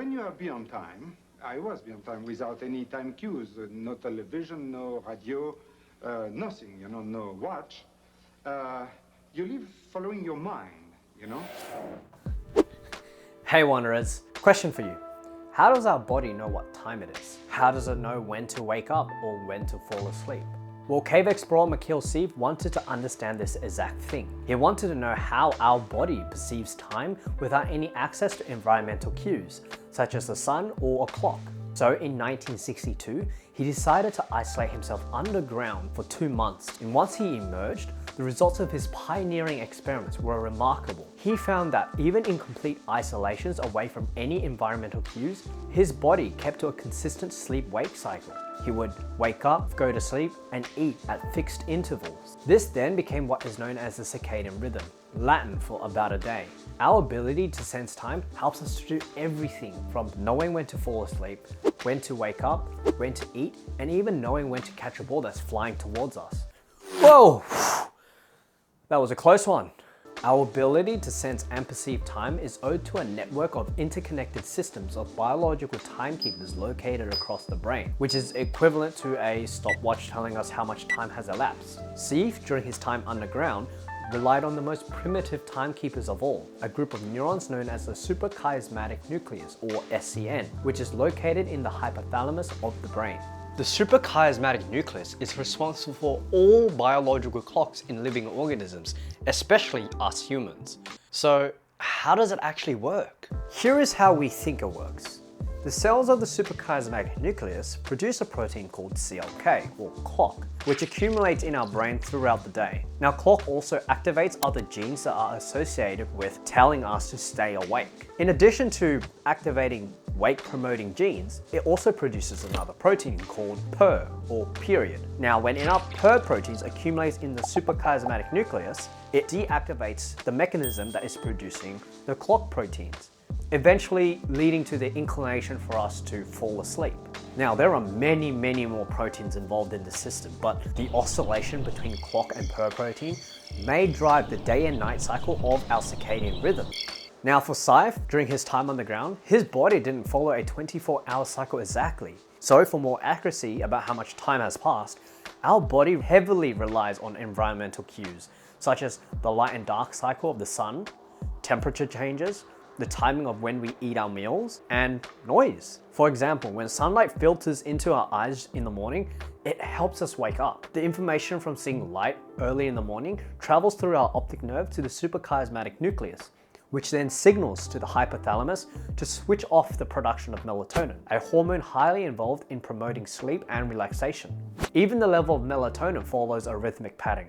when you are beyond time, I was beyond time without any time cues, no television, no radio, nothing, you know, no watch. You live following your mind, you know? Hey Wanderers, question for you. How does our body know what time it is? How does it know when to wake up or when to fall asleep? Well, cave explorer Mikhail Sieve wanted to understand this exact thing. He wanted to know how our body perceives time without any access to environmental cues, such as the sun or a clock. So in 1962, he decided to isolate himself underground for 2 months. And once he emerged, the results of his pioneering experiments were remarkable. He found that even in complete isolations away from any environmental cues, his body kept to a consistent sleep-wake cycle. He would wake up, go to sleep, and eat at fixed intervals. This then became what is known as the circadian rhythm, Latin for about a day. Our ability to sense time helps us to do everything from knowing when to fall asleep, when to wake up, when to eat, and even knowing when to catch a ball that's flying towards us. Whoa! That was a close one. Our ability to sense and perceive time is owed to a network of interconnected systems of biological timekeepers located across the brain, which is equivalent to a stopwatch telling us how much time has elapsed. Sieve, during his time underground, relied on the most primitive timekeepers of all, a group of neurons known as the suprachiasmatic nucleus, or SCN, which is located in the hypothalamus of the brain. The suprachiasmatic nucleus is responsible for all biological clocks in living organisms, especially us humans. So how does it actually work? Here is how we think it works. The cells of the suprachiasmatic nucleus produce a protein called CLK, or clock, which accumulates in our brain throughout the day. Now, clock also activates other genes that are associated with telling us to stay awake. In addition to activating wake-promoting genes, it also produces another protein called PER, or period. Now, when enough PER proteins accumulates in the suprachiasmatic nucleus, it deactivates the mechanism that is producing the clock proteins, eventually leading to the inclination for us to fall asleep. Now, there are many more proteins involved in the system, but the oscillation between clock and PER protein may drive the day and night cycle of our circadian rhythm. Now for Sieve, during his time on the ground, his body didn't follow a 24-hour cycle exactly. So for more accuracy about how much time has passed, our body heavily relies on environmental cues, such as the light and dark cycle of the sun, temperature changes, the timing of when we eat our meals, and noise. For example, when sunlight filters into our eyes in the morning, it helps us wake up. The information from seeing light early in the morning travels through our optic nerve to the suprachiasmatic nucleus, which then signals to the hypothalamus to switch off the production of melatonin, a hormone highly involved in promoting sleep and relaxation. Even the level of melatonin follows a rhythmic pattern,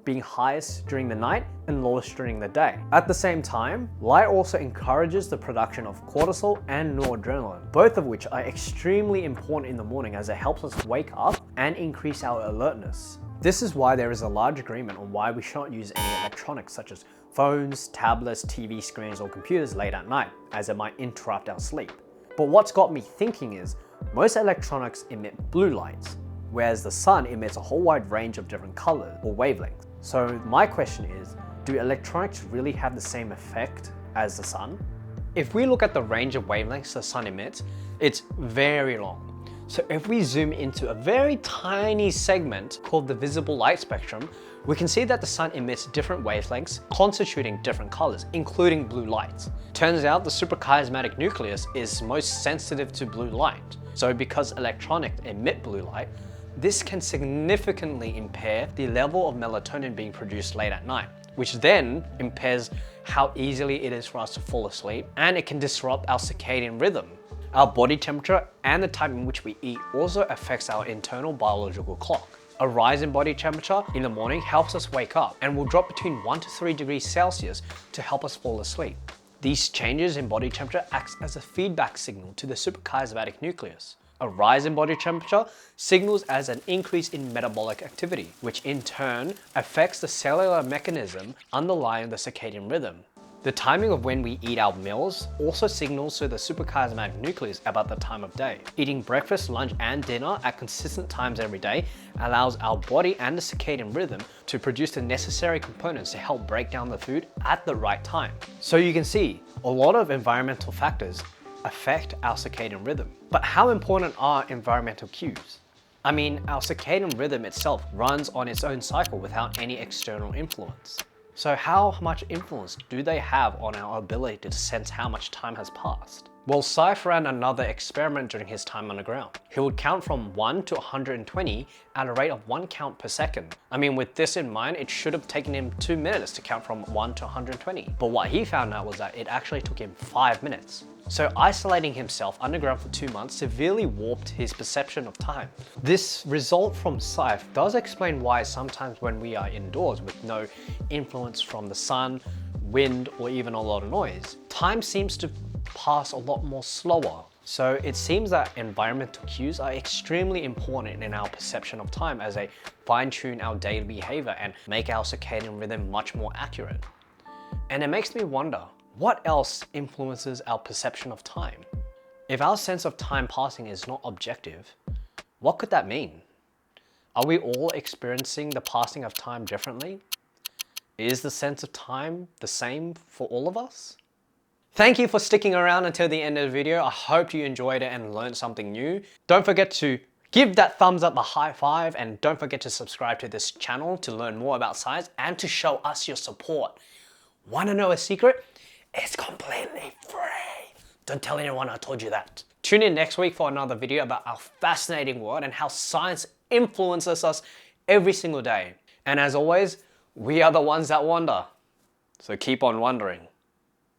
being highest during the night and lowest during the day. At the same time, light also encourages the production of cortisol and noradrenaline, both of which are extremely important in the morning as it helps us wake up and increase our alertness. This is why there is a large agreement on why we shouldn't use any electronics such as phones, tablets, TV screens, or computers late at night, as it might interrupt our sleep. But what's got me thinking is, most electronics emit blue lights, whereas the sun emits a whole wide range of different colors or wavelengths. So my question is, do electronics really have the same effect as the sun? If we look at the range of wavelengths the sun emits, it's very long. So if we zoom into a very tiny segment called the visible light spectrum, we can see that the sun emits different wavelengths constituting different colors, including blue light. Turns out the suprachiasmatic nucleus is most sensitive to blue light. So because electronics emit blue light, this can significantly impair the level of melatonin being produced late at night, which then impairs how easily it is for us to fall asleep, and it can disrupt our circadian rhythm. Our body temperature and the time in which we eat also affects our internal biological clock. A rise in body temperature in the morning helps us wake up and will drop between 1 to 3 degrees Celsius to help us fall asleep. These changes in body temperature acts as a feedback signal to the suprachiasmatic nucleus. A rise in body temperature signals as an increase in metabolic activity, which in turn affects the cellular mechanism underlying the circadian rhythm. The timing of when we eat our meals also signals to the suprachiasmatic nucleus about the time of day. Eating breakfast, lunch, and dinner at consistent times every day allows our body and the circadian rhythm to produce the necessary components to help break down the food at the right time. So you can see, a lot of environmental factors affect our circadian rhythm. But how important are environmental cues? I mean, our circadian rhythm itself runs on its own cycle without any external influence. So how much influence do they have on our ability to sense how much time has passed? Well, Saif ran another experiment during his time on the ground. He would count from 1 to 120 at a rate of 1 count per second. I mean, with this in mind, it should have taken him 2 minutes to count from 1 to 120. But what he found out was that it actually took him 5 minutes. So isolating himself underground for 2 months severely warped his perception of time. This result from Saif does explain why sometimes when we are indoors with no influence from the sun, wind, or even a lot of noise, time seems to pass a lot more slower. So it seems that environmental cues are extremely important in our perception of time as they fine-tune our daily behavior and make our circadian rhythm much more accurate. And it makes me wonder, what else influences our perception of time? If our sense of time passing is not objective, what could that mean? Are we all experiencing the passing of time differently? Is the sense of time the same for all of us? Thank you for sticking around until the end of the video. I hope you enjoyed it and learned something new. Don't forget to give that thumbs up a high five, and don't forget to subscribe to this channel to learn more about science and to show us your support. Want to know a secret? It's completely free. Don't tell anyone I told you that. Tune in next week for another video about our fascinating world and how science influences us every single day. And as always, we are the ones that wonder. So keep on wondering.